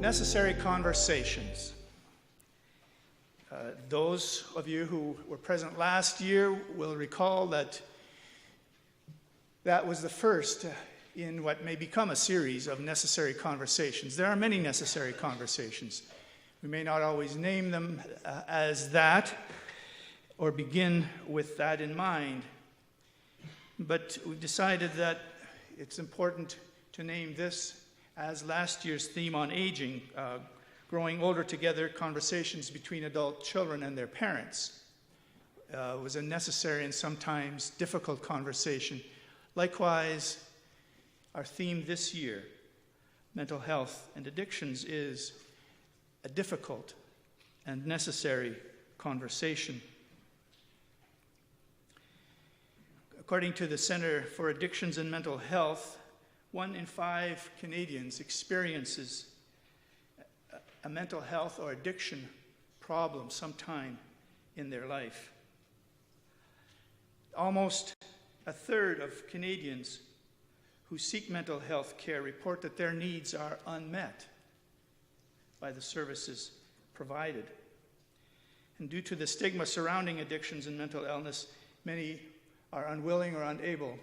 Necessary conversations. Those of you who were present last year will recall that was the first in what may become a series of necessary conversations. There are many necessary conversations. We may not always name them as that or begin with that in mind, but we've decided that it's important to name this as last year's theme on aging, growing older together, conversations between adult children and their parents. Was a necessary and sometimes difficult conversation. Likewise, our theme this year, mental health and addictions, is a difficult and necessary conversation. According to the Center for Addictions and Mental Health, 1 in 5 Canadians experiences a mental health or addiction problem sometime in their life. Almost a third of Canadians who seek mental health care report that their needs are unmet by the services provided. And due to the stigma surrounding addictions and mental illness, many are unwilling or unable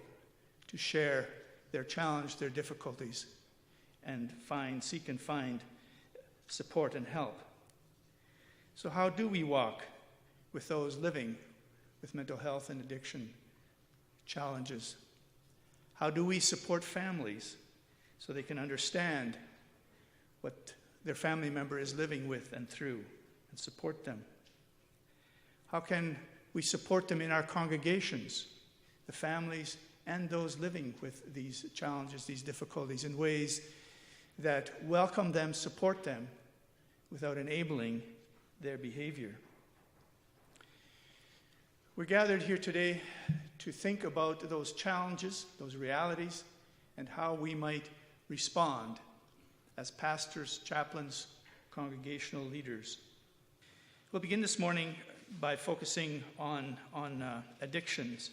to share their challenge, their difficulties, and seek and find support and help. So how do we walk with those living with mental health and addiction challenges? How do we support families so they can understand what their family member is living with and through and support them? How can we support them in our congregations, the families and those living with these challenges, these difficulties, in ways that welcome them, support them, without enabling their behavior? We're gathered here today to think about those challenges, those realities, and how we might respond as pastors, chaplains, congregational leaders. We'll begin this morning by focusing on addictions.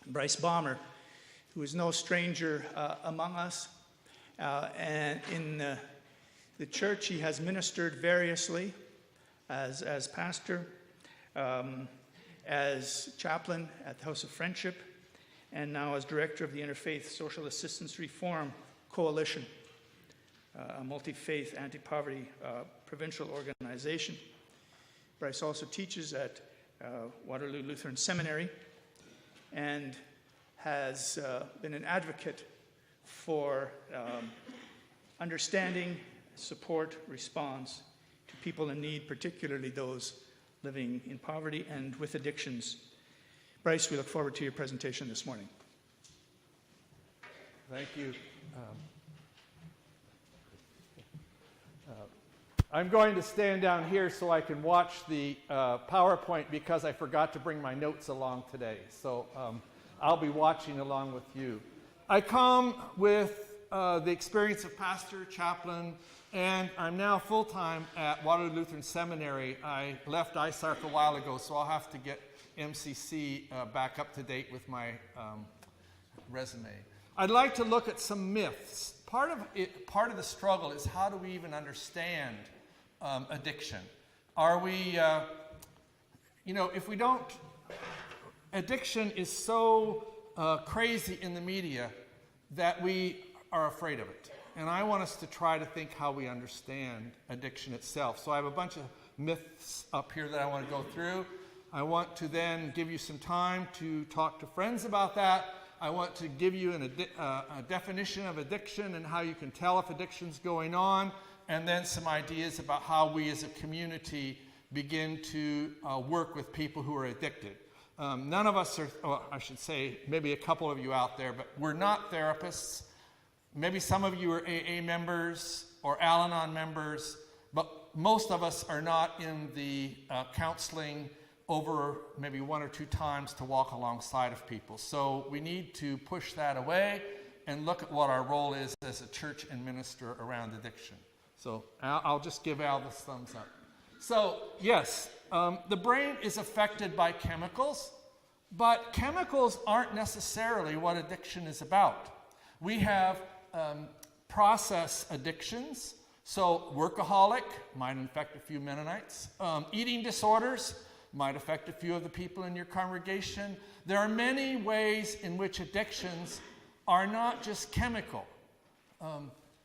Brice Balmer, who is no stranger among us, and in the church he has ministered variously as pastor, as chaplain at the House of Friendship, and now as director of the Interfaith Social Assistance Reform Coalition, a multi-faith anti-poverty provincial organization. Brice also teaches at Waterloo Lutheran Seminary and has been an advocate for understanding, support, response to people in need, particularly those living in poverty and with addictions. Brice, we look forward to your presentation this morning. Thank you. I'm going to stand down here so I can watch the PowerPoint because I forgot to bring my notes along today. So I'll be watching along with you. I come with the experience of pastor, chaplain, and I'm now full-time at Waterloo Lutheran Seminary. I left ISARC a while ago, so I'll have to get MCC back up to date with my resume. I'd like to look at some myths. Part of the struggle is, how do we even understand addiction? Are we, if we don't, addiction is so crazy in the media that we are afraid of it. And I want us to try to think how we understand addiction itself. So I have a bunch of myths up here that I want to go through. I want to then give you some time to talk to friends about that. I want to give you a definition of addiction and how you can tell if addiction's going on, and then some ideas about how we as a community begin to work with people who are addicted. None of us are, I should say, maybe a couple of you out there, but we're not therapists. Maybe some of you are AA members or Al-Anon members, but most of us are not in the counseling over maybe 1 or 2 times to walk alongside of people. So we need to push that away and look at what our role is as a church and minister around addiction. So I'll just give Al the thumbs up. So yes, the brain is affected by chemicals, but chemicals aren't necessarily what addiction is about. We have process addictions. So workaholic might affect a few Mennonites. Eating disorders might affect a few of the people in your congregation. There are many ways in which addictions are not just chemical.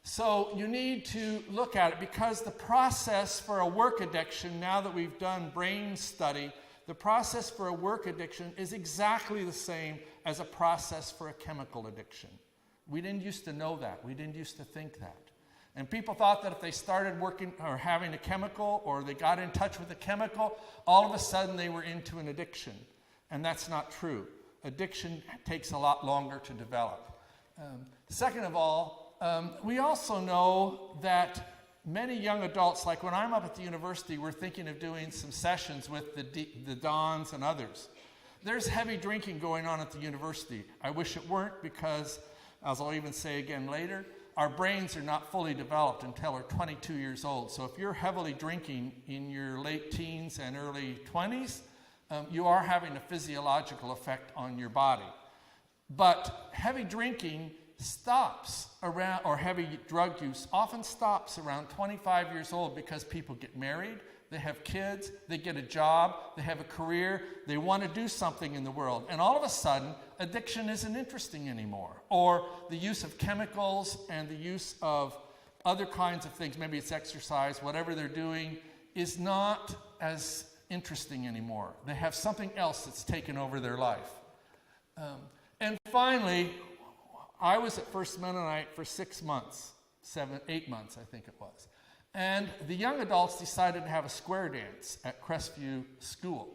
So you need to look at it, because the process for a work addiction, now that we've done brain study, the process for a work addiction is exactly the same as a process for a chemical addiction. We didn't used to know that. We didn't used to think that. And people thought that if they started working or having a chemical, or they got in touch with a chemical, all of a sudden they were into an addiction. And that's not true. Addiction takes a lot longer to develop. Second of all, we also know that many young adults, like when I'm up at the university, we're thinking of doing some sessions with the Dons and others. There's heavy drinking going on at the university. I wish it weren't, because, as I'll even say again later, our brains are not fully developed until we're 22 years old. So if you're heavily drinking in your late teens and early 20s, you are having a physiological effect on your body. But heavy drinking stops around, or heavy drug use often stops around 25 years old, because people get married, they have kids, they get a job, they have a career, they want to do something in the world. And all of a sudden, addiction isn't interesting anymore. Or the use of chemicals and the use of other kinds of things, maybe it's exercise, whatever they're doing, is not as interesting anymore. They have something else that's taken over their life. And finally, I was at First Mennonite for 6 months, 8 months, I think it was. And the young adults decided to have a square dance at Crestview School.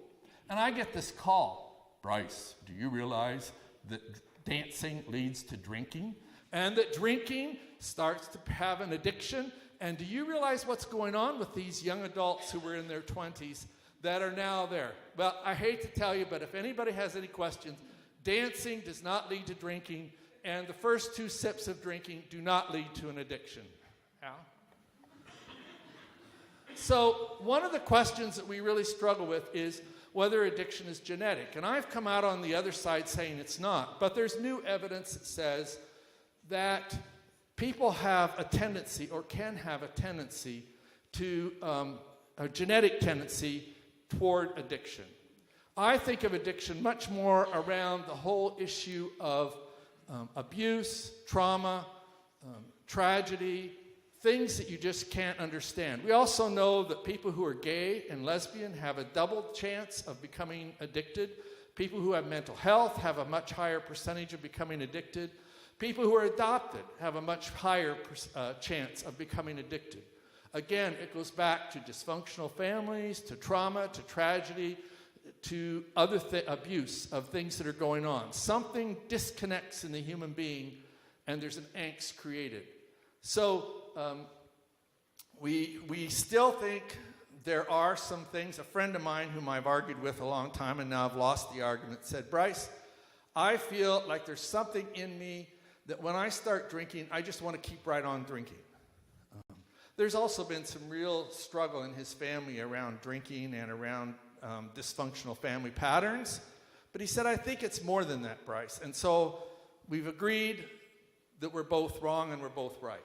And I get this call: Brice, do you realize that dancing leads to drinking? And that drinking starts to have an addiction? And do you realize what's going on with these young adults who were in their 20s that are now there? Well, I hate to tell you, but if anybody has any questions, dancing does not lead to drinking, and the first 2 sips of drinking do not lead to an addiction. Al? So one of the questions that we really struggle with is whether addiction is genetic. And I've come out on the other side saying it's not. But there's new evidence that says that people have a tendency, or can have a tendency, to a genetic tendency toward addiction. I think of addiction much more around the whole issue of abuse, trauma, tragedy, things that you just can't understand. We also know that people who are gay and lesbian have a double chance of becoming addicted. People who have mental health have a much higher percentage of becoming addicted. People who are adopted have a much higher chance of becoming addicted. Again, it goes back to dysfunctional families, to trauma, to tragedy, to other abuse of things that are going on. Something disconnects in the human being, and there's an angst created. So we still think there are some things. A friend of mine whom I've argued with a long time, and now I've lost the argument, said, Brice, I feel like there's something in me that when I start drinking, I just want to keep right on drinking. There's also been some real struggle in his family around drinking and around dysfunctional family patterns. But he said, I think it's more than that, Brice. And so we've agreed that we're both wrong and we're both right.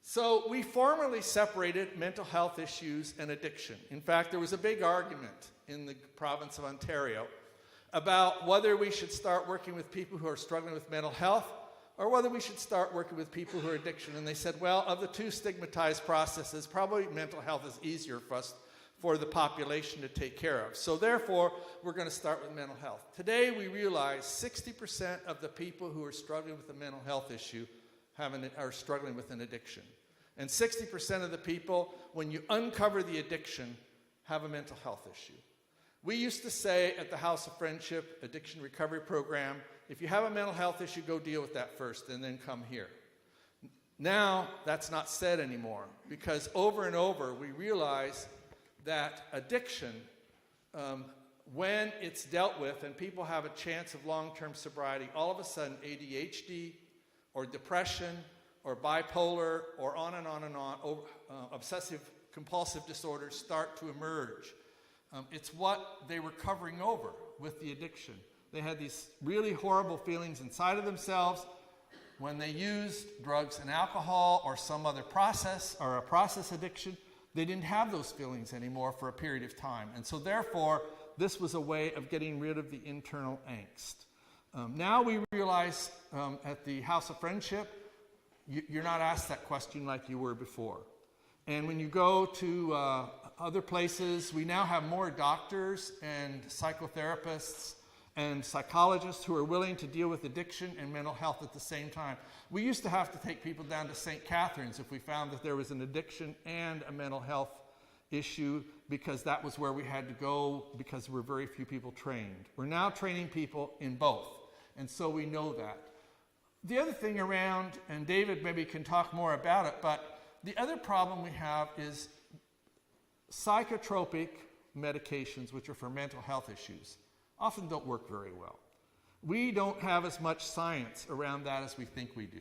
So we formally separated mental health issues and addiction. In fact, there was a big argument in the province of Ontario about whether we should start working with people who are struggling with mental health or whether we should start working with people who are addiction. And they said, well, of the 2 stigmatized processes, probably mental health is easier for the population to take care of. So therefore, we're going to start with mental health. Today, we realize 60% of the people who are struggling with a mental health issue are struggling with an addiction. And 60% of the people, when you uncover the addiction, have a mental health issue. We used to say at the House of Friendship Addiction Recovery Program, if you have a mental health issue, go deal with that first and then come here. Now, that's not said anymore, because over and over we realize that addiction, when it's dealt with and people have a chance of long-term sobriety, all of a sudden ADHD or depression or bipolar or on and on and on, obsessive-compulsive disorders start to emerge. It's what they were covering over with the addiction. They had these really horrible feelings inside of themselves, when they used drugs and alcohol or some other process or a process addiction, they didn't have those feelings anymore for a period of time. And so therefore, this was a way of getting rid of the internal angst. Now we realize at the House of Friendship, you're not asked that question like you were before. And when you go to other places, we now have more doctors and psychotherapists and psychologists who are willing to deal with addiction and mental health at the same time. We used to have to take people down to St. Catherine's if we found that there was an addiction and a mental health issue, because that was where we had to go because there were very few people trained. We're now training people in both, and so we know that. The other thing around, and David maybe can talk more about it, but the other problem we have is psychotropic medications, which are for mental health issues, often don't work very well. We don't have as much science around that as we think we do.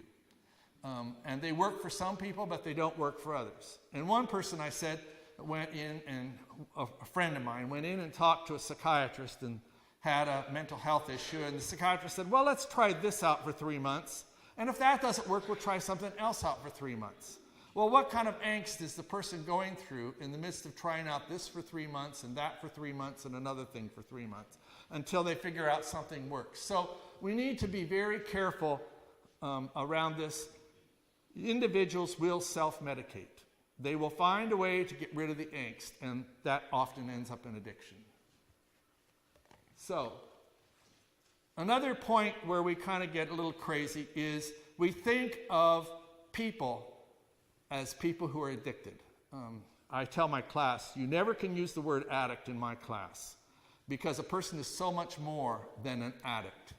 And they work for some people, but they don't work for others. And one person I said went in, and a friend of mine went in and talked to a psychiatrist and had a mental health issue, and the psychiatrist said, well, let's try this out for 3 months, and if that doesn't work, we'll try something else out for 3 months. Well, what kind of angst is the person going through in the midst of trying out this for 3 months and that for 3 months and another thing for 3 months until they figure out something works? So we need to be very careful around this. Individuals will self-medicate. They will find a way to get rid of the angst, and that often ends up in addiction. So another point where we kind of get a little crazy is we think of people as people who are addicted. I tell my class, you never can use the word addict in my class, because a person is so much more than an addict.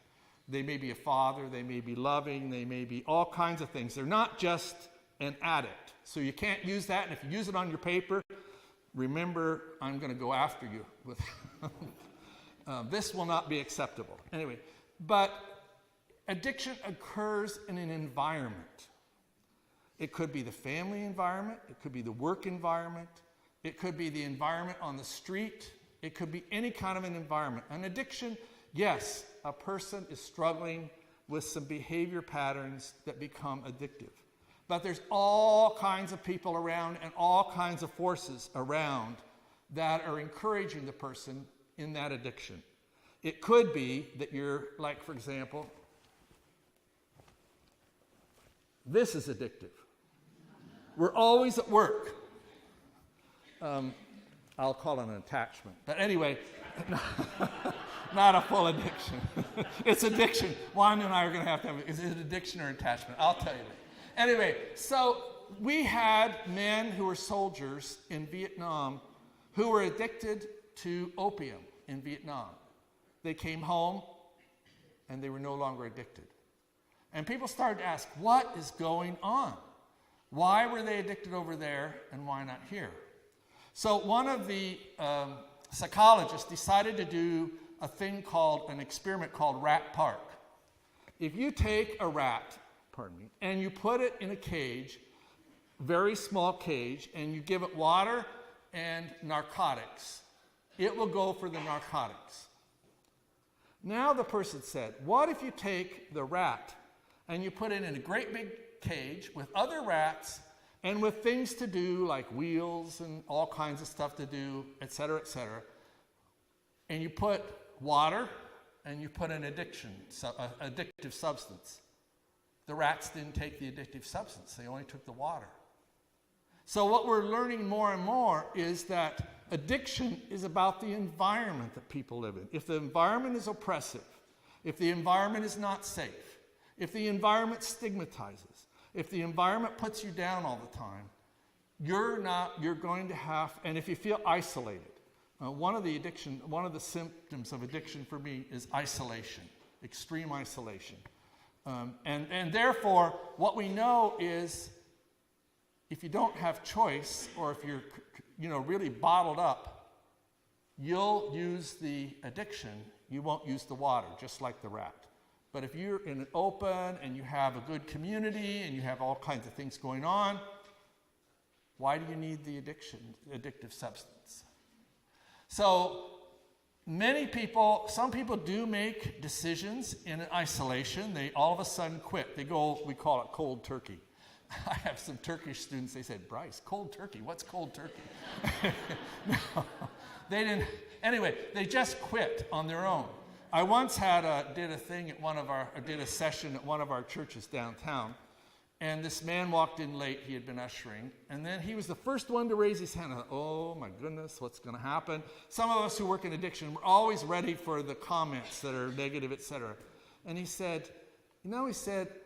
They may be a father, they may be loving, they may be all kinds of things. They're not just an addict. So you can't use that, and if you use it on your paper, remember, I'm going to go after you with this will not be acceptable. Anyway, but addiction occurs in an environment. It could be the family environment, it could be the work environment, it could be the environment on the street, it could be any kind of an environment. An addiction, yes, a person is struggling with some behavior patterns that become addictive. But there's all kinds of people around and all kinds of forces around that are encouraging the person in that addiction. It could be that you're, like, for example, this is addictive. We're always at work. I'll call it an attachment. But anyway, not a full addiction. It's addiction. Wanda and I are going to have, is it addiction or attachment? I'll tell you that. Anyway, so we had men who were soldiers in Vietnam who were addicted to opium in Vietnam. They came home and they were no longer addicted. And people started to ask, what is going on? Why were they addicted over there and why not here? So one of the psychologists decided to do an experiment called Rat Park. If you take a rat, and you put it in a cage, very small cage, and you give it water and narcotics, it will go for the narcotics. Now the person said, what if you take the rat and you put it in a great big cage with other rats and with things to do like wheels and all kinds of stuff to do, etc., and you put water and you put an addictive substance. The rats didn't take the addictive substance, they only took the water. So what we're learning more and more is that addiction is about the environment that people live in. If the environment is oppressive, if the environment is not safe, if the environment stigmatizes, if the environment puts you down all the time, you're going to have, and if you feel isolated, one of the symptoms of addiction for me is isolation, extreme isolation. And therefore, what we know is if you don't have choice, or if you're really bottled up, you'll use the addiction, you won't use the water, just like the rat. But if you're in an open and you have a good community and you have all kinds of things going on, why do you need the addictive substance? So Some people do make decisions in isolation. They all of a sudden quit. They go, we call it cold turkey. I have some Turkish students, they said, Brice, cold turkey, what's cold turkey? No, they didn't. Anyway, they just quit on their own. I once did a session at one of our churches downtown, and this man walked in late. He had been ushering, and then he was the first one to raise his hand. I thought, oh my goodness, what's going to happen? Some of us who work in addiction, we're always ready for the comments that are negative, etc. And he said,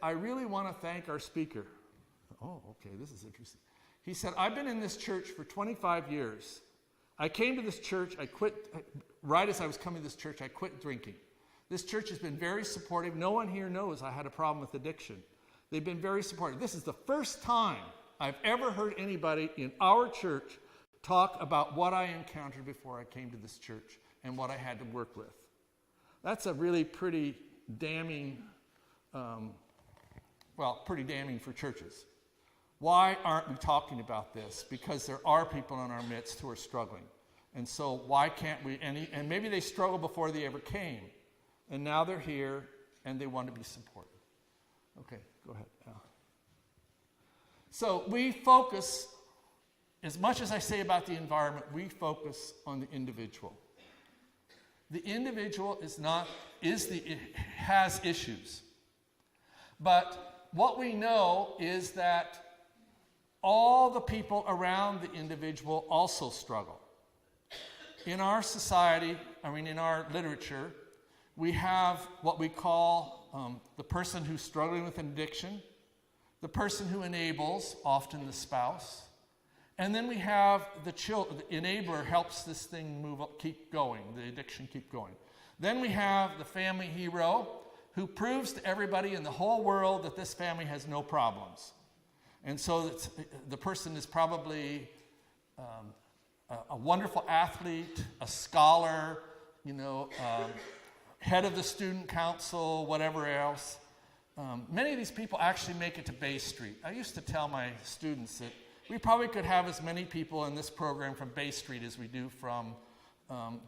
I really want to thank our speaker. Oh, okay, this is interesting. He said, I've been in this church for 25 years. I came to this church, right as I was coming to this church, I quit drinking. This church has been very supportive. No one here knows I had a problem with addiction. They've been very supportive. This is the first time I've ever heard anybody in our church talk about what I encountered before I came to this church and what I had to work with. That's a really pretty damning, pretty damning for churches. Why aren't we talking about this? Because there are people in our midst who are struggling. And so why can't we? And maybe they struggled before they ever came. And now they're here and they want to be supported. Okay, go ahead. So we focus, as much as I say about the environment, we focus on the individual. The individual has issues. But what we know is that all the people around the individual also struggle. In our society, in our literature, we have what we call the person who's struggling with an addiction, the person who enables, often the spouse, and then we have the enabler helps this thing keep going, the addiction keep going. Then we have the family hero who proves to everybody in the whole world that this family has no problems. And so the person is probably a wonderful athlete, a scholar, head of the student council, whatever else. Many of these people actually make it to Bay Street. I used to tell my students that we probably could have as many people in this program from Bay Street as we do from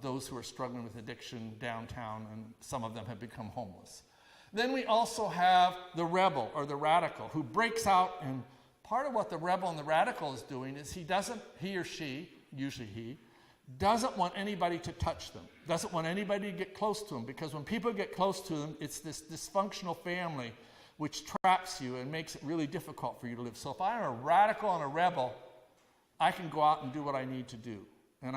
those who are struggling with addiction downtown, and some of them have become homeless. Then we also have the rebel or the radical who breaks out, and part of what the rebel and the radical is doing is he or she, usually he, doesn't want anybody to touch them, doesn't want anybody to get close to them, because when people get close to them, it's this dysfunctional family which traps you and makes it really difficult for you to live. So if I'm a radical and a rebel, I can go out and do what I need to do, and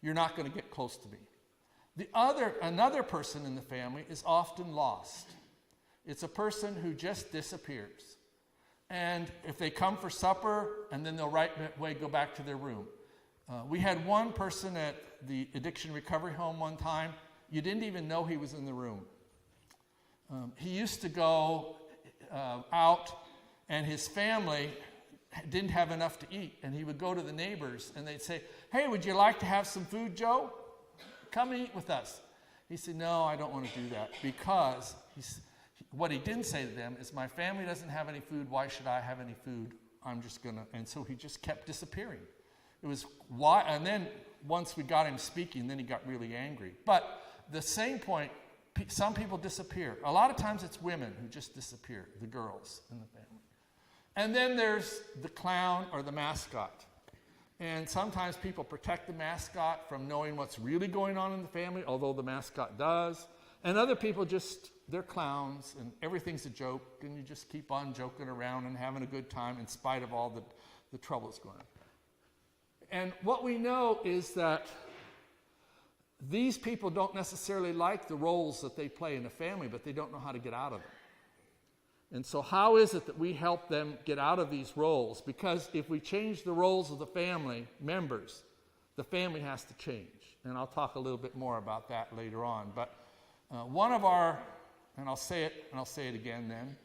you're not going to get close to me. Another person in the family is often lost. It's a person who just disappears. And if they come for supper, and then they'll right away go back to their room. We had one person at the addiction recovery home one time. You didn't even know he was in the room. He used to go out, and his family didn't have enough to eat. And he would go to the neighbors, and they'd say, "Hey, would you like to have some food, Joe? Come and eat with us." He said, "No, I don't want to do that," because what he didn't say to them is, "My family doesn't have any food. Why should I have any food? I'm just going to..." And so he just kept disappearing. It was why, and then once we got him speaking, then he got really angry. But the same point, some people disappear. A lot of times it's women who just disappear, the girls in the family. And then there's the clown or the mascot. And sometimes people protect the mascot from knowing what's really going on in the family, although the mascot does. And other people they're clowns, and everything's a joke, and you just keep on joking around and having a good time in spite of all the troubles going on. And what we know is that these people don't necessarily like the roles that they play in a family, but they don't know how to get out of them. And so how is it that we help them get out of these roles? Because if we change the roles of the family members, the family has to change. And I'll talk a little bit more about that later on. But one of our, and I'll say it again then,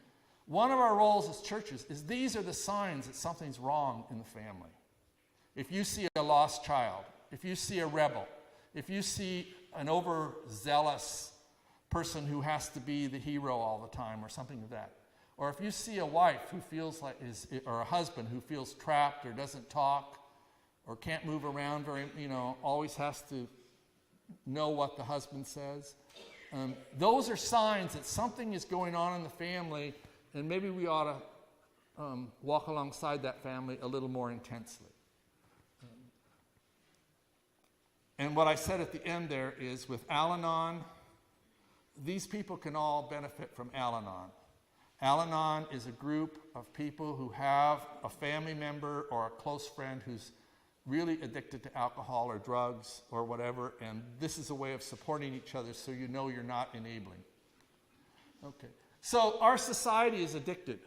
one of our roles as churches is these are the signs that something's wrong in the family. If you see a lost child, if you see a rebel, if you see an overzealous person who has to be the hero all the time or something like that, or if you see a wife who feels like or a husband who feels trapped or doesn't talk or can't move around very, always has to know what the husband says. Those are signs that something is going on in the family, and maybe we ought to walk alongside that family a little more intensely. And what I said at the end there is with Al-Anon, these people can all benefit from Al-Anon. Al-Anon is a group of people who have a family member or a close friend who's really addicted to alcohol or drugs or whatever, and this is a way of supporting each other so you know you're not enabling. Okay. So our society is addicted.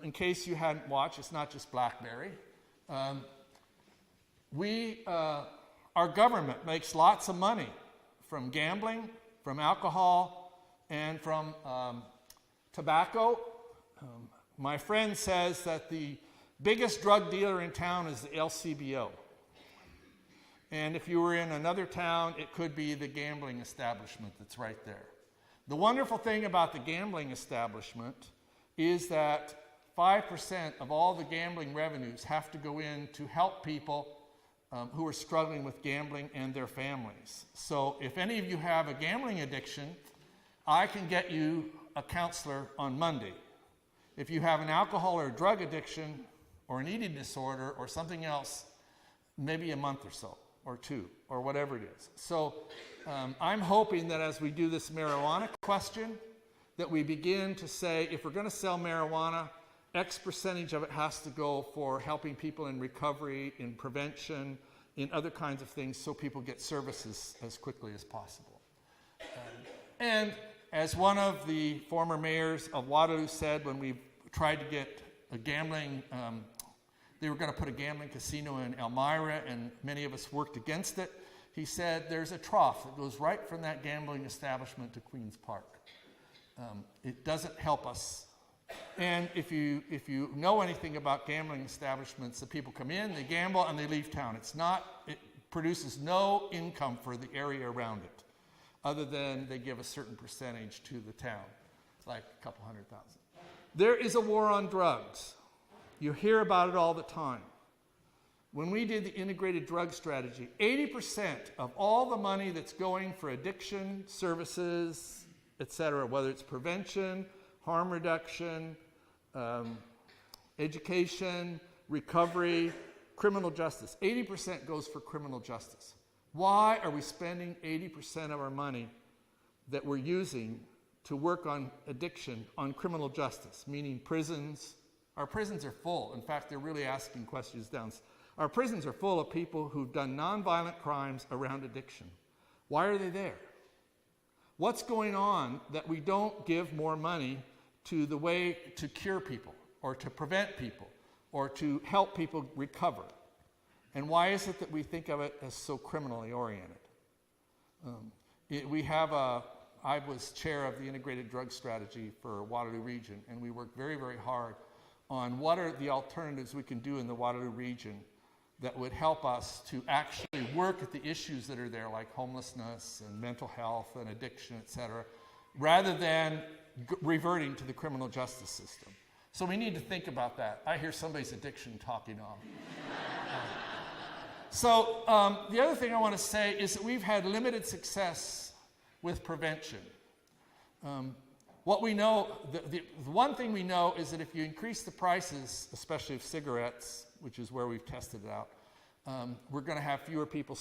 In case you hadn't watched, it's not just BlackBerry. Our government makes lots of money from gambling, from alcohol, and from tobacco. My friend says that the biggest drug dealer in town is the LCBO. And if you were in another town, it could be the gambling establishment that's right there. The wonderful thing about the gambling establishment is that 5% of all the gambling revenues have to go in to help people who are struggling with gambling and their families. So if any of you have a gambling addiction, I can get you a counselor on Monday. If you have an alcohol or drug addiction or an eating disorder or something else, maybe a month or so, or 2, or whatever it is. So I'm hoping that as we do this marijuana question, that we begin to say, if we're going to sell marijuana, X percentage of it has to go for helping people in recovery, in prevention, in other kinds of things, so people get services as quickly as possible. And as one of the former mayors of Waterloo said when we tried to get a gambling, they were going to put a gambling casino in Elmira, and many of us worked against it. He said there's a trough that goes right from that gambling establishment to Queen's Park. It doesn't help us. And if you know anything about gambling establishments, the people come in, they gamble, and they leave town. It produces no income for the area around it, other than they give a certain percentage to the town, like a couple $100,000. There is a war on drugs. You hear about it all the time. When we did the integrated drug strategy, 80% of all the money that's going for addiction services, etc., whether it's prevention, harm reduction, education, recovery, criminal justice. 80% goes for criminal justice. Why are we spending 80% of our money that we're using to work on addiction on criminal justice, meaning prisons? Our prisons are full. In fact, they're really asking questions down. Our prisons are full of people who've done nonviolent crimes around addiction. Why are they there? What's going on that we don't give more money to the way to cure people or to prevent people or to help people recover? And why is it that we think of it as so criminally oriented? I was chair of the integrated drug strategy for Waterloo region, and we worked very, very hard on what are the alternatives we can do in the Waterloo region that would help us to actually work at the issues that are there, like homelessness and mental health and addiction, etc., rather than reverting to the criminal justice system. So we need to think about that. I hear somebody's addiction talking on. So the other thing I want to say is that we've had limited success with prevention. What we know, the one thing we know is that if you increase the prices, especially of cigarettes, which is where we've tested it out, we're going to have fewer people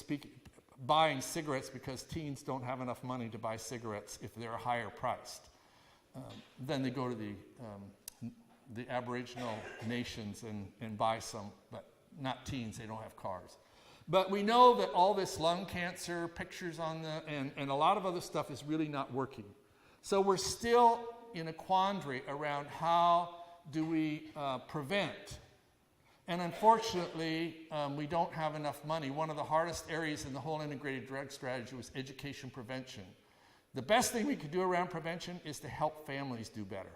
buying cigarettes because teens don't have enough money to buy cigarettes if they're higher priced. Then they go to the Aboriginal nations and buy some, but not teens, they don't have cars. But we know that all this lung cancer, pictures on and a lot of other stuff is really not working. So we're still in a quandary around how do we prevent. And unfortunately, we don't have enough money. One of the hardest areas in the whole integrated drug strategy was education prevention. The best thing we could do around prevention is to help families do better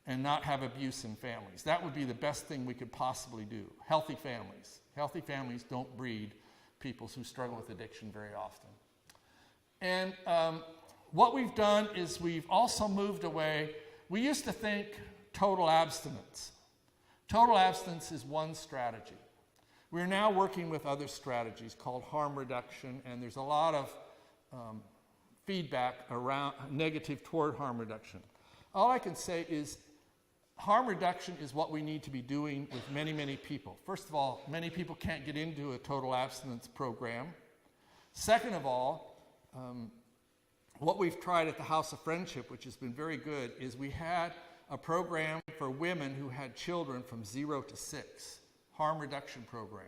and not have abuse in families. That would be the best thing we could possibly do. Healthy families. Healthy families don't breed people who struggle with addiction very often. And what we've done is we've also moved away. We used to think total abstinence. Total abstinence is one strategy. We're now working with other strategies called harm reduction, and there's a lot of feedback around negative toward harm reduction. All I can say is harm reduction is what we need to be doing with many, many people. First of all, many people can't get into a total abstinence program. Second of all, what we've tried at the House of Friendship, which has been very good, is we had a program for women who had children from 0 to 6, harm reduction program.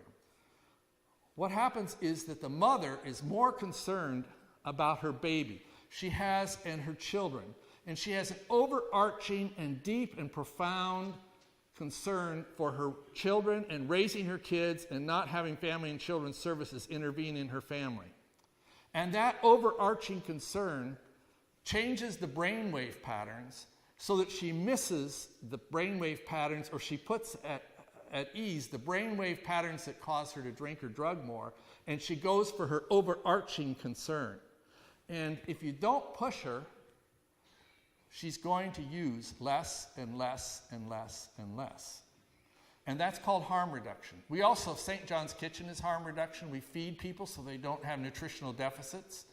What happens is that the mother is more concerned about her baby and her children, and she has an overarching and deep and profound concern for her children and raising her kids and not having family and children's services intervene in her family. And that overarching concern changes the brainwave patterns so that she misses the brainwave patterns, or she puts at ease the brainwave patterns that cause her to drink or drug more, and she goes for her overarching concern. And if you don't push her, she's going to use less and less and less and less. And that's called harm reduction. We also, St. John's Kitchen is harm reduction. We feed people so they don't have nutritional deficits.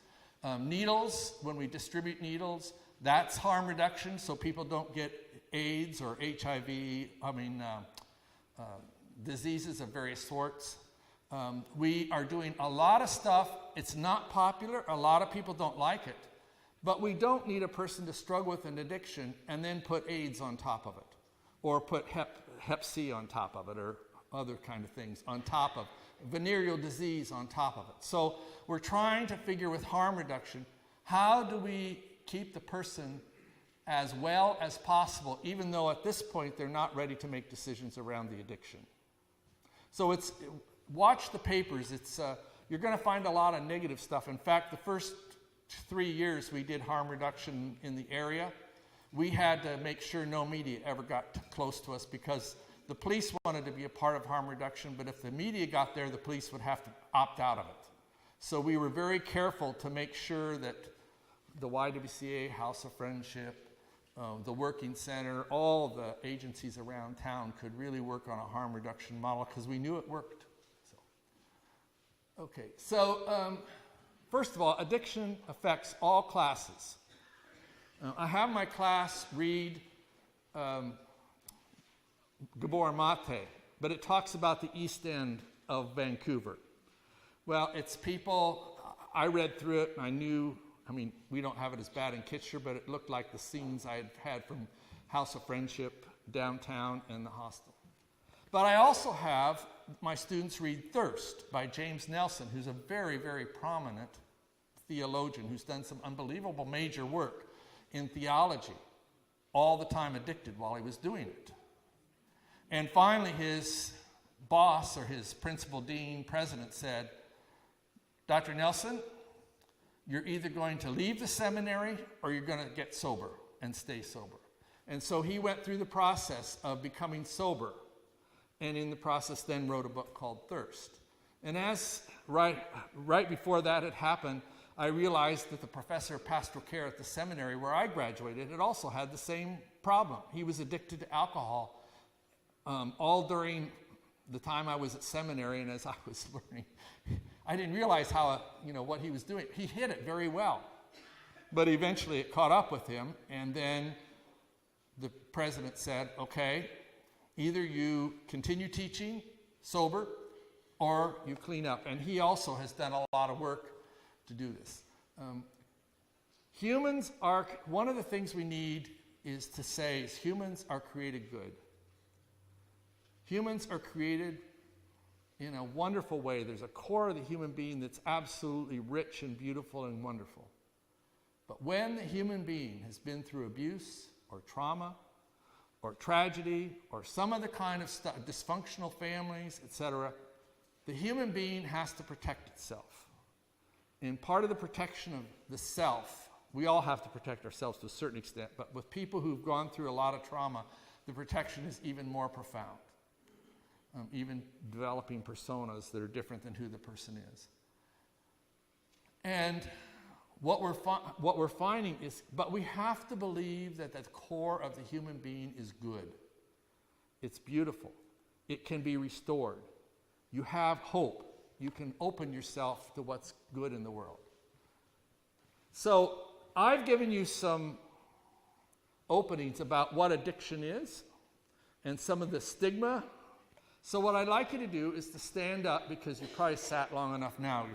Needles, when we distribute needles, that's harm reduction so people don't get AIDS or HIV, diseases of various sorts. We are doing a lot of stuff. It's not popular. A lot of people don't like it. But we don't need a person to struggle with an addiction and then put AIDS on top of it, or put Hep C on top of it, or other kind of things on top of venereal disease on top of it. So we're trying to figure with harm reduction, how do we keep the person as well as possible, even though at this point they're not ready to make decisions around the addiction. So watch the papers. You're going to find a lot of negative stuff. In fact, the first 3 years we did harm reduction in the area, we had to make sure no media ever got close to us, because the police wanted to be a part of harm reduction, but if the media got there, the police would have to opt out of it. So we were very careful to make sure that the YWCA, House of Friendship, the Working Center, all the agencies around town could really work on a harm reduction model, because we knew it worked. So first of all, addiction affects all classes. I have my class read Gabor Mate, but it talks about the East End of Vancouver. Well, it's people, I read through it and I knew, we don't have it as bad in Kitchener, but it looked like the scenes I had from House of Friendship, downtown, and the hostel. But I also have my students read Thirst by James Nelson, who's a very, very prominent theologian who's done some unbelievable major work in theology, all the time addicted while he was doing it. And finally, his boss, or his principal dean, president, said, Dr. Nelson, you're either going to leave the seminary or you're going to get sober and stay sober. And so he went through the process of becoming sober, and in the process then wrote a book called Thirst. And as right before that had happened, I realized that the professor of pastoral care at the seminary where I graduated had also had the same problem. He was addicted to alcohol all during the time I was at seminary, and as I was learning, I didn't realize how, what he was doing. He hid it very well. But eventually it caught up with him, and then the president said, okay, either you continue teaching sober or you clean up. And he also has done a lot of work to do this. One of the things we need is to say is humans are created good. Humans are created in a wonderful way. There's a core of the human being that's absolutely rich and beautiful and wonderful. But when the human being has been through abuse or trauma or tragedy or some other kind of stuff, dysfunctional families, etc., the human being has to protect itself. And part of the protection of the self, we all have to protect ourselves to a certain extent, but with people who've gone through a lot of trauma, the protection is even more profound. Even developing personas that are different than who the person is. And what we're finding is, but we have to believe that the core of the human being is good. It's beautiful. It can be restored. you have hope. You can open yourself to what's good in the world. So I've given you some openings about what addiction is and some of the stigma. So what I'd like you to do is to stand up, because you probably sat long enough now.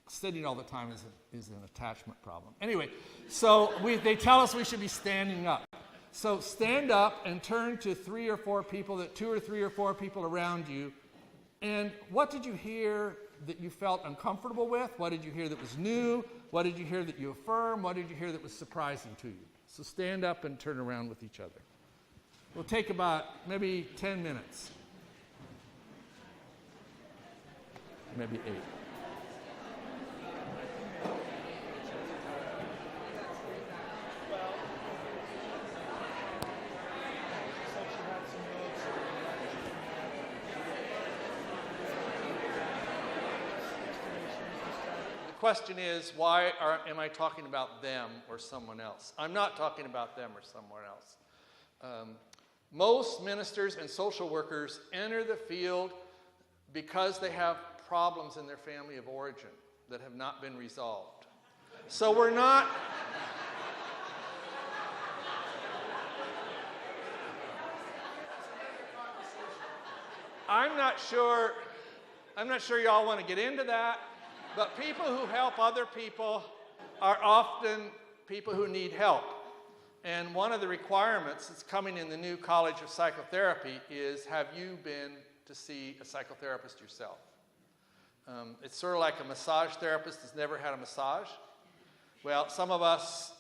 Sitting all the time is an attachment problem. Anyway, so they tell us we should be standing up. So stand up and turn to 3 or 4 people, 2 or 3 or 4 people around you. And what did you hear that you felt uncomfortable with? What did you hear that was new? What did you hear that you affirmed? What did you hear that was surprising to you? So stand up and turn around with each other. We'll take about maybe 10 minutes. Maybe 8. The question is, why am I talking about them or someone else? I'm not talking about them or someone else. Most ministers and social workers enter the field because they have problems in their family of origin that have not been resolved. So we're not... I'm not sure y'all want to get into that. But people who help other people are often people who need help. And one of the requirements that's coming in the new College of Psychotherapy is, have you been to see a psychotherapist yourself? It's sort of like a massage therapist that's never had a massage. Well, some of us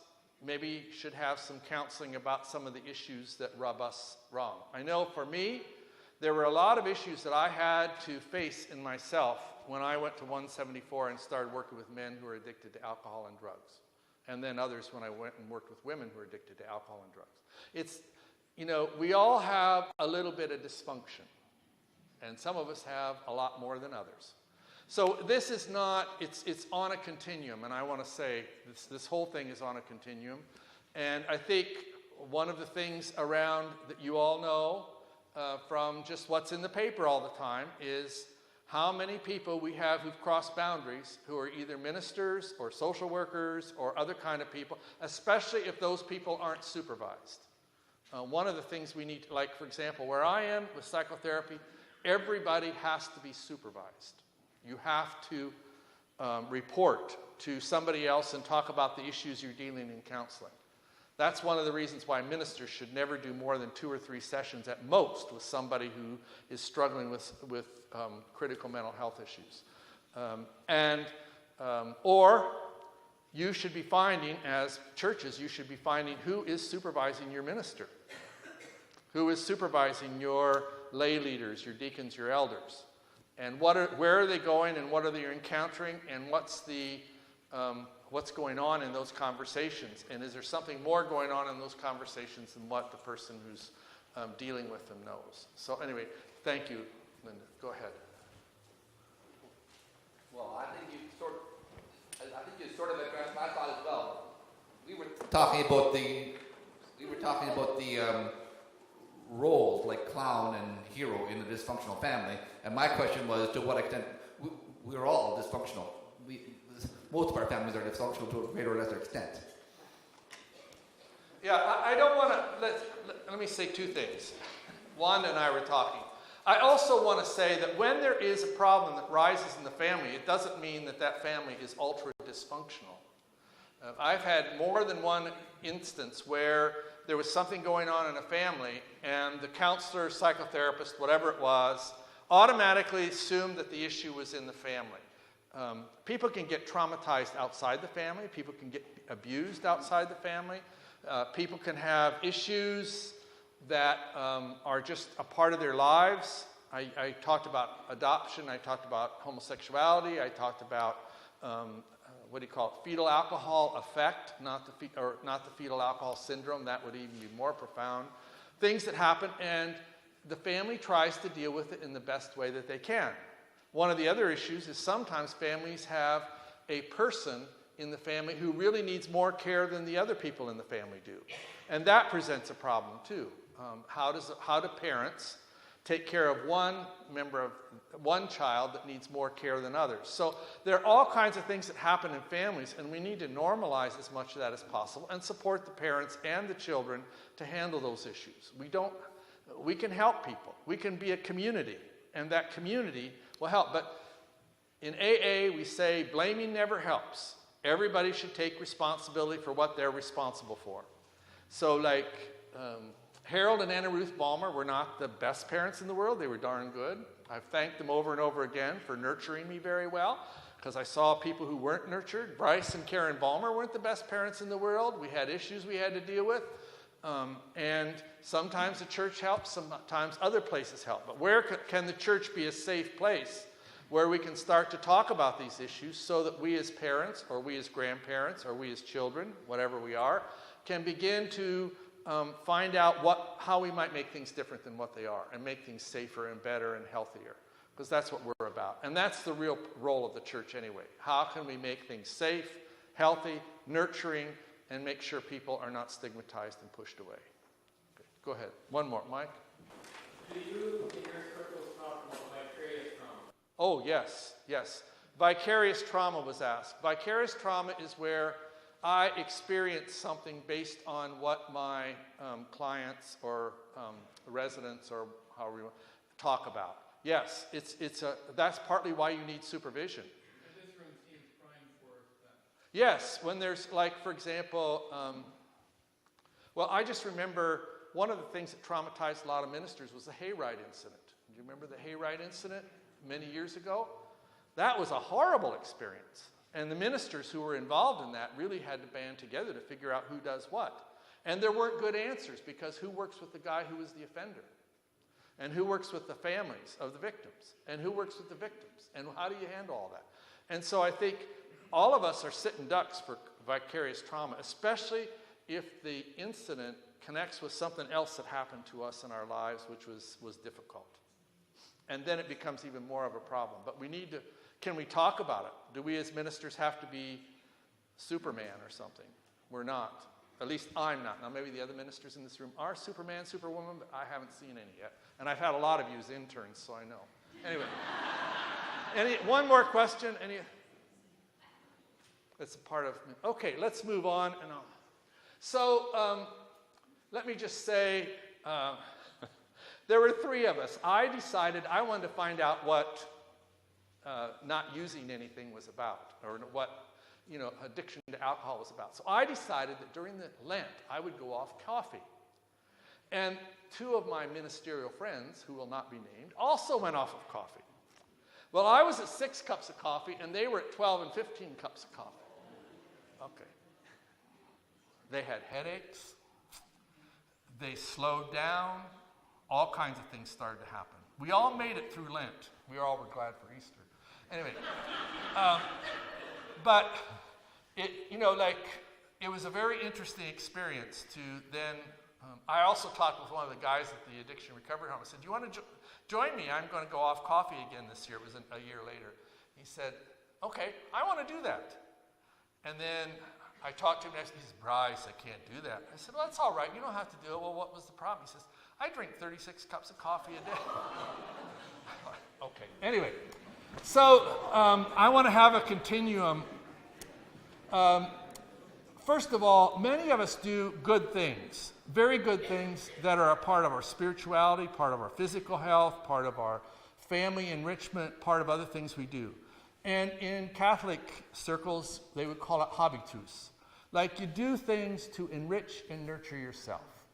maybe should have some counseling about some of the issues that rub us wrong. I know for me, there were a lot of issues that I had to face in myself when I went to 174 and started working with men who are addicted to alcohol and drugs. And then others when I went and worked with women who are addicted to alcohol and drugs. It's, we all have a little bit of dysfunction. And some of us have a lot more than others. So this is not, it's on a continuum. And I want to say this whole thing is on a continuum. And I think one of the things around that you all know from just what's in the paper all the time is how many people we have who've crossed boundaries, who are either ministers or social workers or other kind of people, especially if those people aren't supervised. One of the things we need to, like for example, where I am with psychotherapy, everybody has to be supervised. You have to report to somebody else and talk about the issues you're dealing in counseling. That's one of the reasons why ministers should never do more than 2 or 3 sessions at most with somebody who is struggling with critical mental health issues. Or you should be finding, as churches, you should be finding who is supervising your minister, who is supervising your lay leaders, your deacons, your elders, and where are they going and what are they encountering, and what's going on in those conversations, and is there something more going on in those conversations than what the person who's dealing with them knows. So anyway, thank you, Linda. Go ahead. Well, I think you sort of addressed my thought as well. We were talking about the roles like clown and hero in a dysfunctional family, and my question was, to what extent we're all dysfunctional. Most of our families are dysfunctional to a greater or lesser extent. Yeah, I don't want to, let me say 2 things. Wanda and I were talking. I also want to say that when there is a problem that rises in the family, it doesn't mean that that family is ultra dysfunctional. I've had more than one instance where there was something going on in a family and the counselor, psychotherapist, whatever it was, automatically assumed that the issue was in the family. People can get traumatized outside the family. People can get abused outside the family. People can have issues that are just a part of their lives. I talked about adoption. I talked about homosexuality. I talked about fetal alcohol effect, not the fetal alcohol syndrome. That would even be more profound. Things that happen, and the family tries to deal with it in the best way that they can. One of the other issues is sometimes families have a person in the family who really needs more care than the other people in the family do. And that presents a problem too. How do parents take care of one child that needs more care than others. So there are all kinds of things that happen in families, and we need to normalize as much of that as possible and support the parents and the children to handle those issues. We can help people. We can be a community, and that community will help. But in AA, we say blaming never helps. Everybody should take responsibility for what they're responsible for. So like Harold and Anna Ruth Balmer were not the best parents in the world. They were darn good. I've thanked them over and over again for nurturing me very well, because I saw people who weren't nurtured. Brice and Karen Balmer weren't the best parents in the world. We had issues we had to deal with. And sometimes the church helps, sometimes other places help. But where can the church be a safe place where we can start to talk about these issues so that we as parents, or we as grandparents, or we as children, whatever we are, can begin to find out how we might make things different than what they are and make things safer and better and healthier, because that's what we're about. And that's the real role of the church anyway. How can we make things safe, healthy, nurturing, and make sure people are not stigmatized and pushed away? Okay, go ahead. One more. Mike? Do you in your circles talk about vicarious trauma? Oh, yes. Vicarious trauma was asked. Vicarious trauma is where I experience something based on what my clients or residents, or however you want, talk about. Yes, that's partly why you need supervision. This room seems primed for that. Yes, when there's, like, for example, well, I just remember one of the things that traumatized a lot of ministers was the hayride incident. Do you remember the hayride incident many years ago? That was a horrible experience. And the ministers who were involved in that really had to band together to figure out who does what. And there weren't good answers, because who works with the guy who was the offender? And who works with the families of the victims? And who works with the victims? And how do you handle all that? And so I think all of us are sitting ducks for vicarious trauma, especially if the incident connects with something else that happened to us in our lives, which was difficult. And then it becomes even more of a problem. But we need to... Can we talk about it? Do we as ministers have to be Superman or something? We're not. At least I'm not. Now maybe the other ministers in this room are Superman, Superwoman, but I haven't seen any yet. And I've had a lot of you as interns, so I know. Anyway. One more question? It's a part of... Okay, let's move on. So let me just say, there were three of us. I decided I wanted to find out what not using anything was about, or what addiction to alcohol was about. So I decided that during the Lent, I would go off coffee. And two of my ministerial friends, who will not be named, also went off of coffee. Well, I was at 6 cups of coffee, and they were at 12 and 15 cups of coffee. Okay. They had headaches. They slowed down. All kinds of things started to happen. We all made it through Lent. We all were glad for Easter. Anyway, but it was a very interesting experience to then. I also talked with one of the guys at the addiction recovery home. I said, "Do you want to join me? I'm going to go off coffee again this year." It was a year later. He said, "Okay, I want to do that." And then I talked to him next. He says, "Brice, I can't do that." I said, "Well, that's all right. You don't have to do it." "Well, what was the problem?" He says, "I drink 36 cups of coffee a day." Okay. Anyway, so I want to have a continuum. First of all, many of us do good things, very good things that are a part of our spirituality, part of our physical health, part of our family enrichment, part of other things we do. And in Catholic circles, they would call it habitus. Like, you do things to enrich and nurture yourself.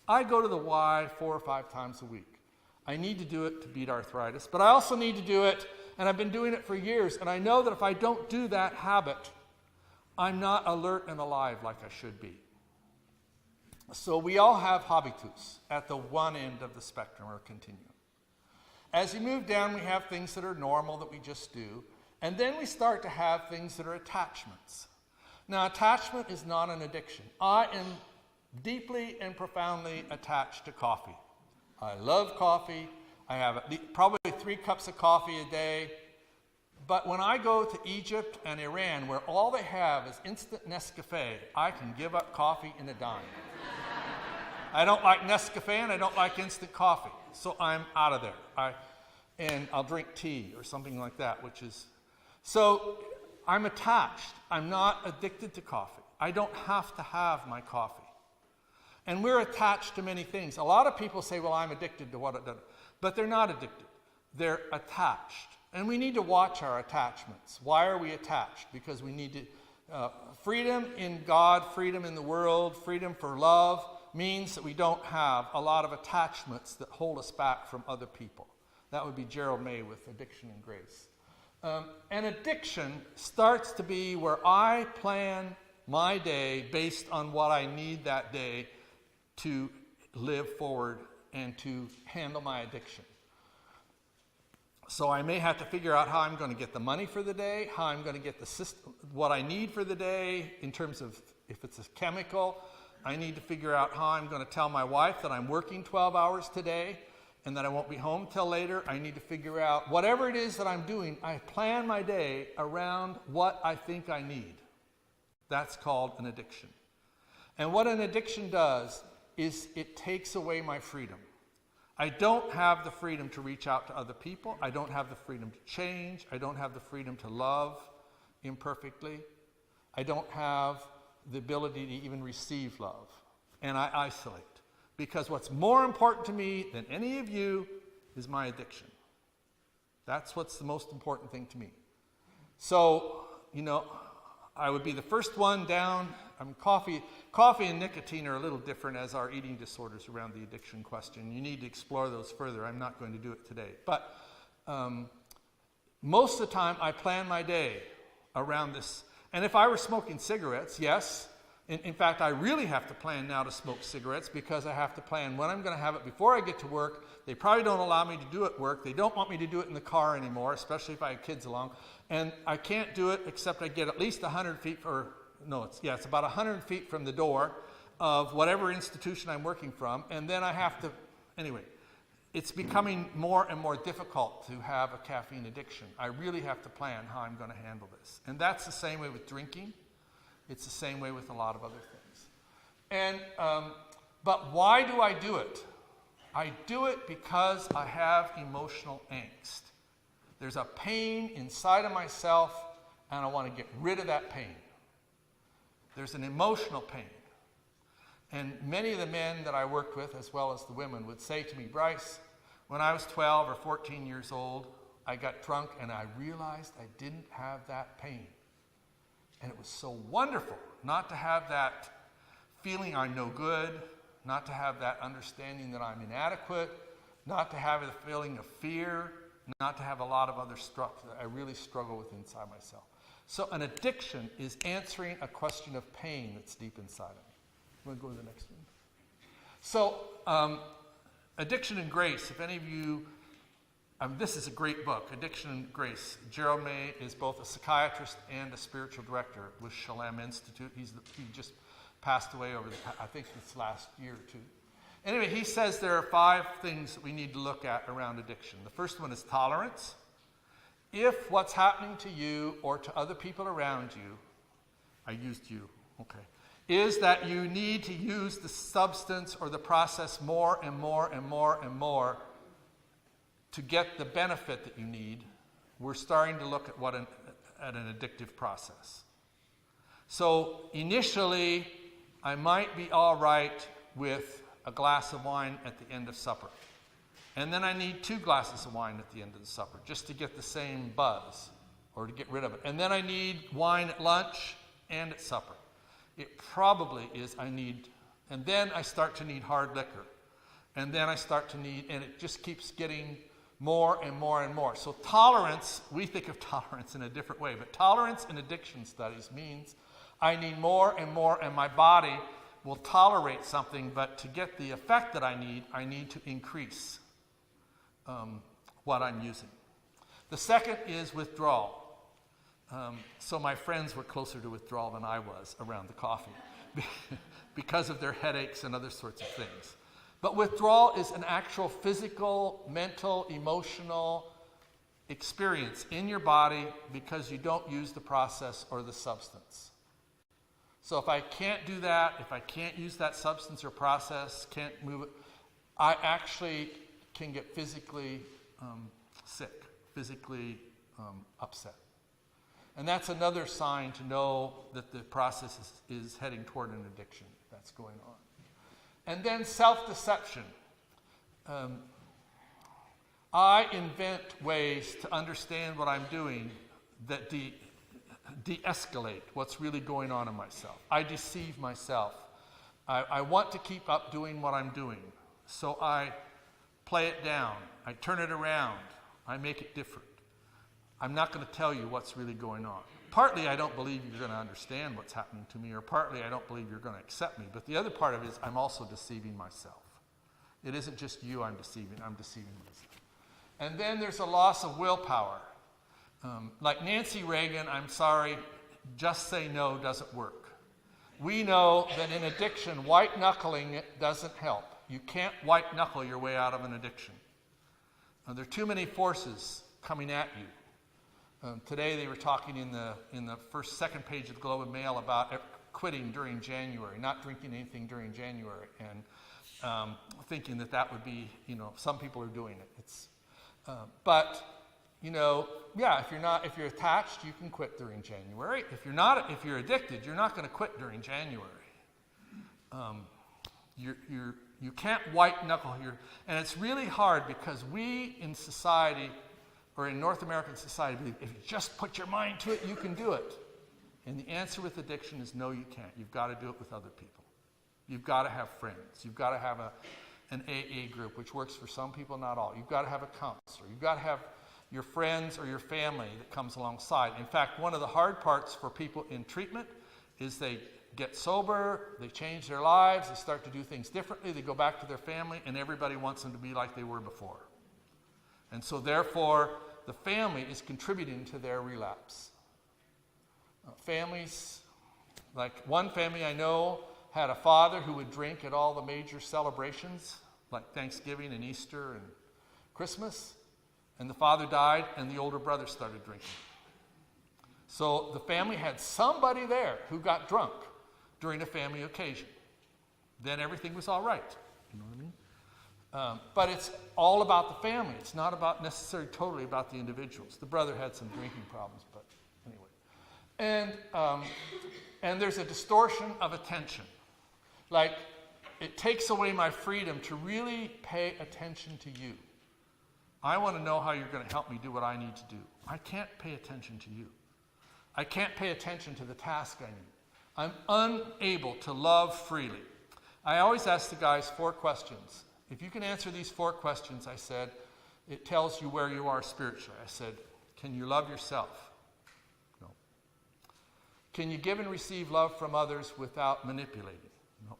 I go to the Y 4 or 5 times a week. I need to do it to beat arthritis, but I also need to do it, and I've been doing it for years, and I know that if I don't do that habit, I'm not alert and alive like I should be. So we all have habitus at the one end of the spectrum or continuum. As you move down, we have things that are normal that we just do, and then we start to have things that are attachments. Now, attachment is not an addiction. I am deeply and profoundly attached to coffee. I love coffee. I have probably 3 cups of coffee a day. But when I go to Egypt and Iran, where all they have is instant Nescafe, I can give up coffee in a dime. I don't like Nescafe and I don't like instant coffee. so I'm out of there. And I'll drink tea or something like that, so I'm attached. I'm not addicted to coffee. I don't have to have my coffee. And we're attached to many things. A lot of people say, well, I'm addicted to what it does. But they're not addicted. They're attached. And we need to watch our attachments. Why are we attached? Because we need to, freedom in God, freedom in the world, freedom for love means that we don't have a lot of attachments that hold us back from other people. That would be Gerald May with Addiction and Grace. And addiction starts to be where I plan my day based on what I need that day to live forward and to handle my addiction. So I may have to figure out how I'm going to get the money for the day, how I'm going to get the system, what I need for the day in terms of if it's a chemical. I need to figure out how I'm going to tell my wife that I'm working 12 hours today and that I won't be home till later. I need to figure out whatever it is that I'm doing. I plan my day around what I think I need. That's called an addiction. And what an addiction does is it takes away my freedom. I don't have the freedom to reach out to other people. I don't have the freedom to change. I don't have the freedom to love imperfectly. I don't have the ability to even receive love. And I isolate. Because what's more important to me than any of you is my addiction. That's what's the most important thing to me. So, I would be the first one down. Coffee and nicotine are a little different as are eating disorders around the addiction question. You need to explore those further. I'm not going to do it today. But most of the time, I plan my day around this. And if I were smoking cigarettes, yes. In fact, I really have to plan now to smoke cigarettes because I have to plan when I'm going to have it before I get to work. They probably don't allow me to do it at work. They don't want me to do it in the car anymore, especially if I have kids along. And I can't do it except I get at least 100 feet, it's about 100 feet from the door of whatever institution I'm working from. And then I have to, anyway, it's becoming more and more difficult to have a caffeine addiction. I really have to plan how I'm going to handle this. And that's the same way with drinking. It's the same way with a lot of other things. And, but why do I do it? I do it because I have emotional angst. There's a pain inside of myself, and I want to get rid of that pain. There's an emotional pain. And many of the men that I worked with, as well as the women, would say to me, Brice, when I was 12 or 14 years old, I got drunk and I realized I didn't have that pain. And it was so wonderful not to have that feeling I'm no good, not to have that understanding that I'm inadequate, not to have a feeling of fear, not to have a lot of other stuff that I really struggle with inside myself. So an addiction is answering a question of pain that's deep inside of me. Want to go to the next one? So Addiction and Grace, if any of you, this is a great book, Addiction and Grace. Gerald May is both a psychiatrist and a spiritual director with Shalem Institute. He just passed away over, I think, this last year or two. Anyway, he says there are 5 things that we need to look at around addiction. The first one is tolerance. If what's happening to you or to other people around you, I used you, okay, is that you need to use the substance or the process more and more and more and more to get the benefit that you need, we're starting to look at an addictive process. So initially, I might be all right with a glass of wine at the end of supper. And then I need 2 glasses of wine at the end of the supper just to get the same buzz or to get rid of it. And then I need wine at lunch and at supper. It probably is and then I start to need hard liquor. And then I start to need, and it just keeps getting more and more and more. So tolerance, we think of tolerance in a different way, but tolerance in addiction studies means I need more and more, and my body will tolerate something, but to get the effect that I need to increase what I'm using. The second is withdrawal. So my friends were closer to withdrawal than I was around the coffee because of their headaches and other sorts of things. But withdrawal is an actual physical, mental, emotional experience in your body because you don't use the process or the substance. So if I can't do that, if I can't use that substance or process, can't move it, I actually can get physically sick, physically upset. And that's another sign to know that the process is heading toward an addiction that's going on. And then self-deception. I invent ways to understand what I'm doing that de-escalate what's really going on in myself. I deceive myself. I want to keep up doing what I'm doing. So I play it down. I turn it around. I make it different. I'm not going to tell you what's really going on. Partly I don't believe you're going to understand what's happening to me, or partly I don't believe you're going to accept me. But the other part of it is I'm also deceiving myself. It isn't just you I'm deceiving myself. And then there's a loss of willpower. Like Nancy Reagan, I'm sorry, just say no doesn't work. We know that in addiction, white-knuckling it doesn't help. You can't white-knuckle your way out of an addiction. There are too many forces coming at you. Today they were talking in the second page of the Globe and Mail about quitting during January, not drinking anything during January, and thinking that would be, some people are doing it. But if you're attached, you can quit during January. If you're addicted, you're not going to quit during January. You can't white knuckle here, and it's really hard because we in society, or in North American society, believe if you just put your mind to it, you can do it. And the answer with addiction is no, you can't. You've got to do it with other people. You've got to have friends. You've got to have an AA group, which works for some people, not all. You've got to have a counselor. You've got to have your friends or your family that comes alongside. In fact, one of the hard parts for people in treatment is they get sober, they change their lives, they start to do things differently, they go back to their family, and everybody wants them to be like they were before. And so therefore, the family is contributing to their relapse. Families, like one family I know had a father who would drink at all the major celebrations, like Thanksgiving and Easter and Christmas, and the father died and the older brother started drinking. So the family had somebody there who got drunk during a family occasion. Then everything was all right. You know what I mean? But it's all about the family. It's not about necessarily totally about the individuals. The brother had some drinking problems, but anyway. And there's a distortion of attention. Like, it takes away my freedom to really pay attention to you. I want to know how you're going to help me do what I need to do. I can't pay attention to you. I can't pay attention to the task I need. I'm unable to love freely. I always ask the guys 4 questions. If you can answer these 4 questions, I said, it tells you where you are spiritually. I said, can you love yourself? No. Can you give and receive love from others without manipulating? Nope.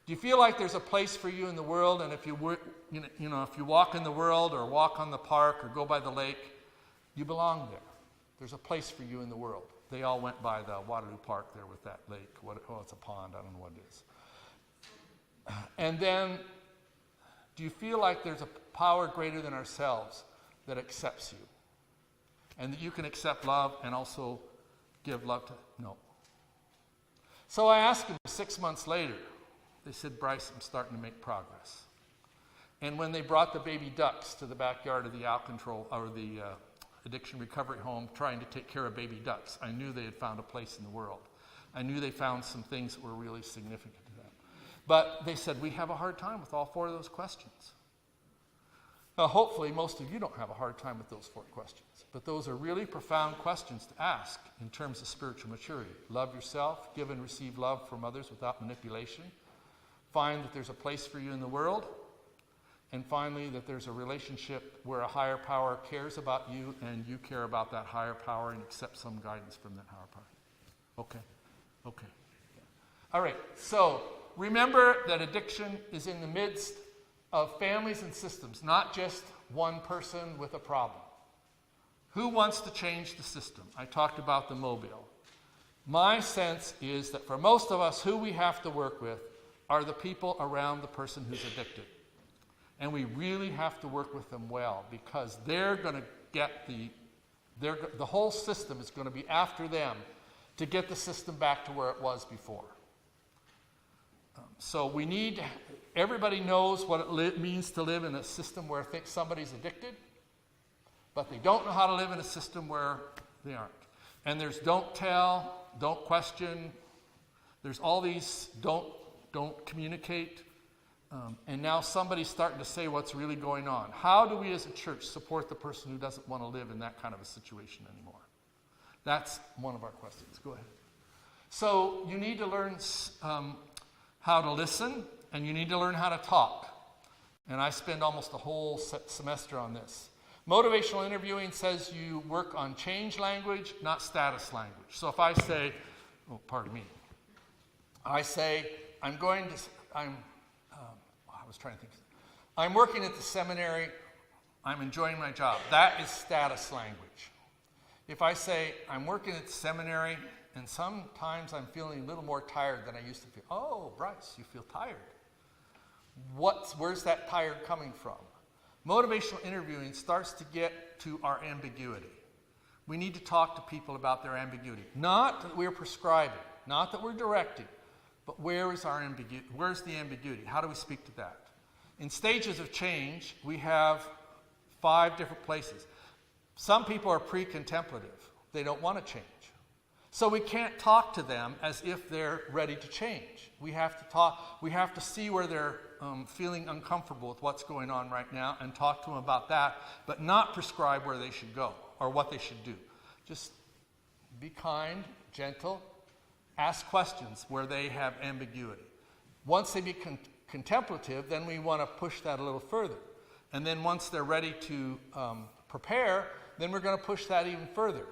Do you feel like there's a place for you in the world, and if you walk in the world or walk on the park or go by the lake, you belong there? There's a place for you in the world. They all went by the Waterloo Park there with that lake. It's a pond. I don't know what it is. And then, do you feel like there's a power greater than ourselves that accepts you? And that you can accept love and also give love to? No. So I asked them 6 months later. They said, Brice, I'm starting to make progress. And when they brought the baby ducks to the backyard of the addiction recovery home trying to take care of baby ducks, I knew they had found a place in the world. I knew they found some things that were really significant to them. But they said, we have a hard time with all 4 of those questions. Hopefully most of you don't have a hard time with those 4 questions. But those are really profound questions to ask in terms of spiritual maturity. Love yourself, give and receive love from others without manipulation. Find that there's a place for you in the world. And finally, that there's a relationship where a higher power cares about you and you care about that higher power and accept some guidance from that higher power. Okay. All right, so remember that addiction is in the midst of families and systems, not just one person with a problem. Who wants to change the system? I talked about the mobile. My sense is that for most of us, who we have to work with are the people around the person who's addicted. And we really have to work with them well because they're going to get the whole system is going to be after them to get the system back to where it was before. So we need Everybody knows what it means to live in a system where somebody's addicted, but they don't know how to live in a system where they aren't. And there's don't tell, don't question. There's all these don't communicate. And now somebody's starting to say what's really going on. How do we as a church support the person who doesn't want to live in that kind of a situation anymore? That's one of our questions. Go ahead. So you need to learn how to listen, and you need to learn how to talk. And I spend almost a whole semester on this. Motivational interviewing says you work on change language, not status language. So if I say, I say, I'm working at the seminary, I'm enjoying my job. That is status language. If I say, I'm working at the seminary, and sometimes I'm feeling a little more tired than I used to feel. Oh, Brice, you feel tired. Where's that tired coming from? Motivational interviewing starts to get to our ambiguity. We need to talk to people about their ambiguity. Not that we're prescribing, not that we're directing, but where's the ambiguity? How do we speak to that? In stages of change, we have 5 different places. Some people are pre-contemplative. They don't want to change. So we can't talk to them as if they're ready to change. We have to see where they're feeling uncomfortable with what's going on right now and talk to them about that, but not prescribe where they should go or what they should do. Just be kind, gentle, ask questions where they have ambiguity. Once they become contemplative, then we want to push that a little further. And then once they're ready to prepare, then we're going to push that even further.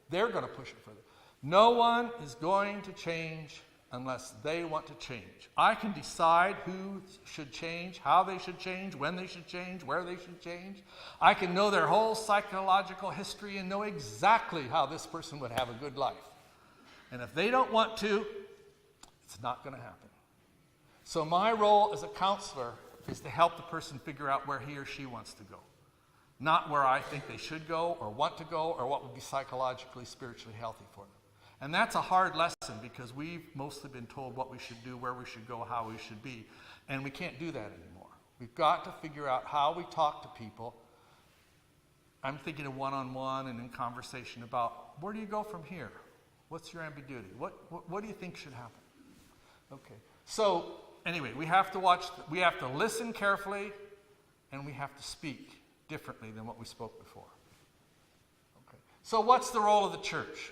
They're going to push it further. No one is going to change unless they want to change. I can decide who should change, how they should change, when they should change, where they should change. I can know their whole psychological history and know exactly how this person would have a good life. And if they don't want to, it's not going to happen. So my role as a counselor is to help the person figure out where he or she wants to go. Not where I think they should go or want to go or what would be psychologically, spiritually healthy for them. And that's a hard lesson because we've mostly been told what we should do, where we should go, how we should be. And we can't do that anymore. We've got to figure out how we talk to people. I'm thinking of one-on-one and in conversation about where do you go from here? What's your ambiguity? What do you think should happen? Okay. So anyway, we have to listen carefully, and we have to speak differently than what we spoke before. Okay. So what's the role of the church?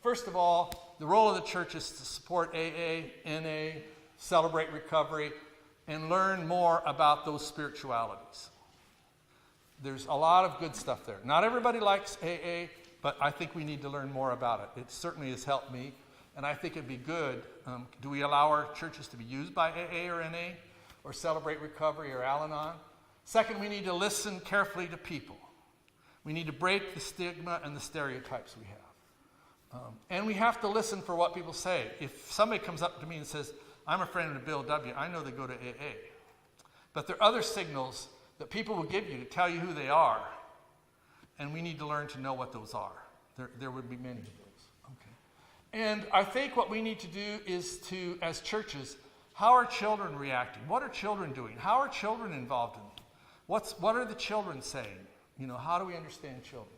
First of all, the role of the church is to support AA, NA, celebrate recovery, and learn more about those spiritualities. There's a lot of good stuff there. Not everybody likes AA, but I think we need to learn more about it. It certainly has helped me, and I think it'd be good. Do we allow our churches to be used by AA or NA, or Celebrate Recovery or Al-Anon? Second, we need to listen carefully to people. We need to break the stigma and the stereotypes we have. And we have to listen for what people say. If somebody comes up to me and says, I'm a friend of Bill W., I know they go to AA. But there are other signals that people will give you to tell you who they are, and we need to learn to know what those are. There would be many of those. Okay. And I think what we need to do is to, as churches, how are children reacting? What are children doing? How are children involved in it? What are the children saying? How do we understand children?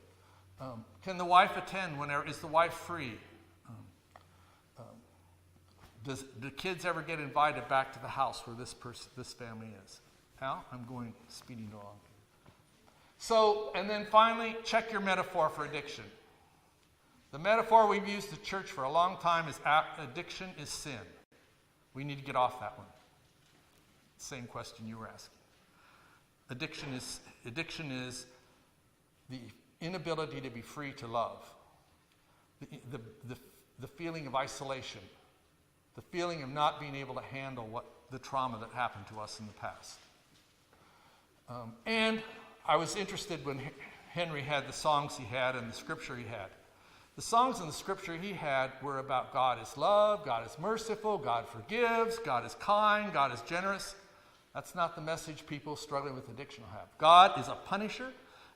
Can the wife attend is the wife free? Do kids ever get invited back to the house where this family is? Al, I'm going speeding along. So, and then finally, check your metaphor for addiction. The metaphor we've used in church for a long time is addiction is sin. We need to get off that one. Same question you were asking. Addiction is the inability to be free to love, the feeling of isolation, the feeling of not being able to handle the trauma that happened to us in the past. And I was interested when Henry had the songs he had and the scripture he had. The songs and the scripture he had were about God is love, God is merciful, God forgives, God is kind, God is generous. That's not the message people struggling with addiction will have. God is a punisher,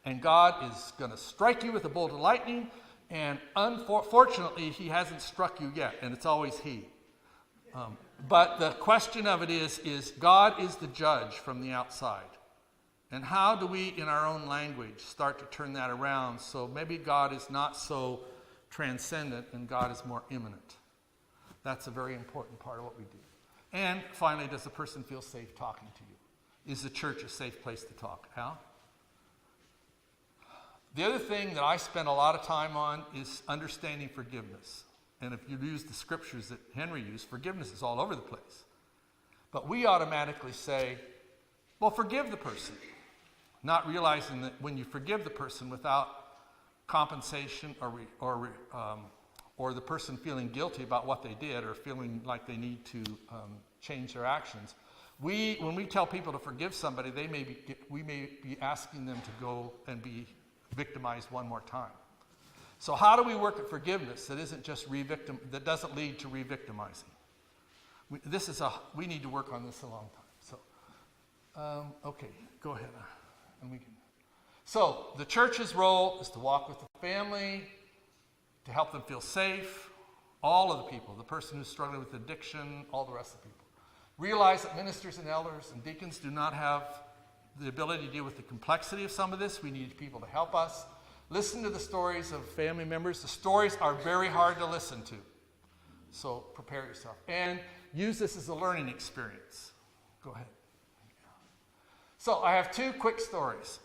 and God is going to strike you with a bolt of lightning, and unfortunately, he hasn't struck you yet, and it's always he. But the question of it is God is the judge from the outside. And how do we, in our own language, start to turn that around so maybe God is not so transcendent and God is more immanent? That's a very important part of what we do. And finally, does the person feel safe talking to you? Is the church a safe place to talk? Al? The other thing that I spend a lot of time on is understanding forgiveness. And if you use the scriptures that Henry used, forgiveness is all over the place. But we automatically say, well, forgive the person. Not realizing that when you forgive the person without compensation or the person feeling guilty about what they did or feeling like they need to change their actions, when we tell people to forgive somebody, we may be asking them to go and be victimized one more time. So how do we work at forgiveness that isn't just that doesn't lead to re-victimizing? We need to work on this a long time. So, okay, go ahead. And we can. So the church's role is to walk with the family, to help them feel safe, all of the people, the person who's struggling with addiction, all the rest of the people. Realize that ministers and elders and deacons do not have the ability to deal with the complexity of some of this. We need people to help us. Listen to the stories of family members. The stories are very hard to listen to. So prepare yourself. And use this as a learning experience. Go ahead. So I have two quick stories.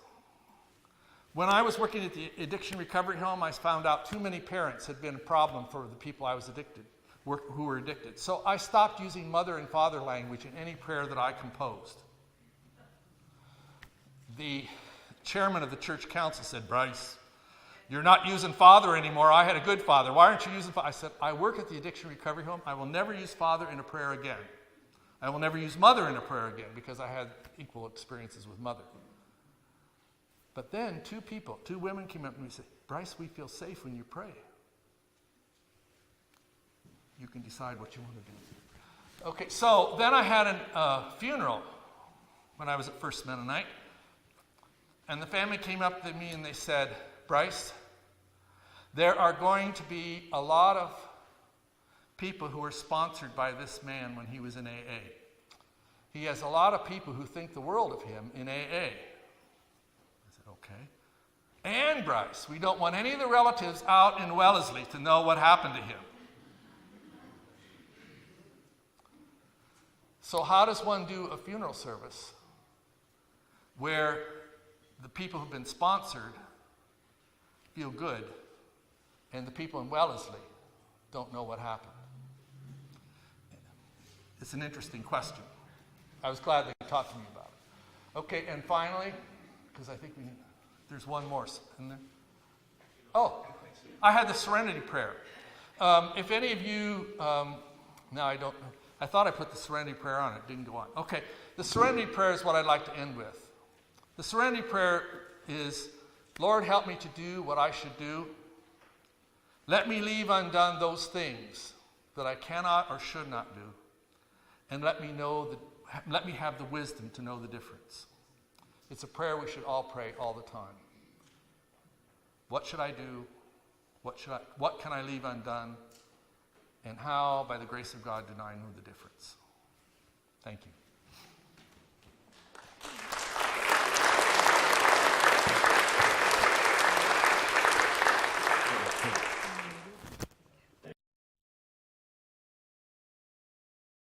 When I was working at the addiction recovery home, I found out too many parents had been a problem for the people I was who were addicted. So I stopped using mother and father language in any prayer that I composed. The chairman of the church council said, "Brice, you're not using father anymore. I had a good father. Why aren't you using father?" I said, "I work at the addiction recovery home. I will never use father in a prayer again. I will never use mother in a prayer again because I had equal experiences with mother." But then two women came up to me and said, "Brice, we feel safe when you pray." You can decide what you want to do. Okay, so then I had a funeral when I was at First Mennonite. And the family came up to me and they said, "Brice, there are going to be a lot of people who are sponsored by this man when he was in AA. He has a lot of people who think the world of him in AA." I said, "Okay. And Brice, we don't want any of the relatives out in Wellesley to know what happened to him." So how does one do a funeral service where the people who've been sponsored feel good and the people in Wellesley don't know what happened? It's an interesting question. I was glad they talked to me about it. Okay, and finally, because I think there's one more in there. Oh, I had the Serenity Prayer. If any of you, I thought I put the Serenity Prayer on, it didn't go on. Okay, the Serenity Prayer is what I'd like to end with. The Serenity Prayer is, "Lord, help me to do what I should do. Let me leave undone those things that I cannot or should not do. And let me have the wisdom to know the difference." It's a prayer we should all pray all the time. What should I do? What can I leave undone? And how, by the grace of God, do I know the difference? Thank you.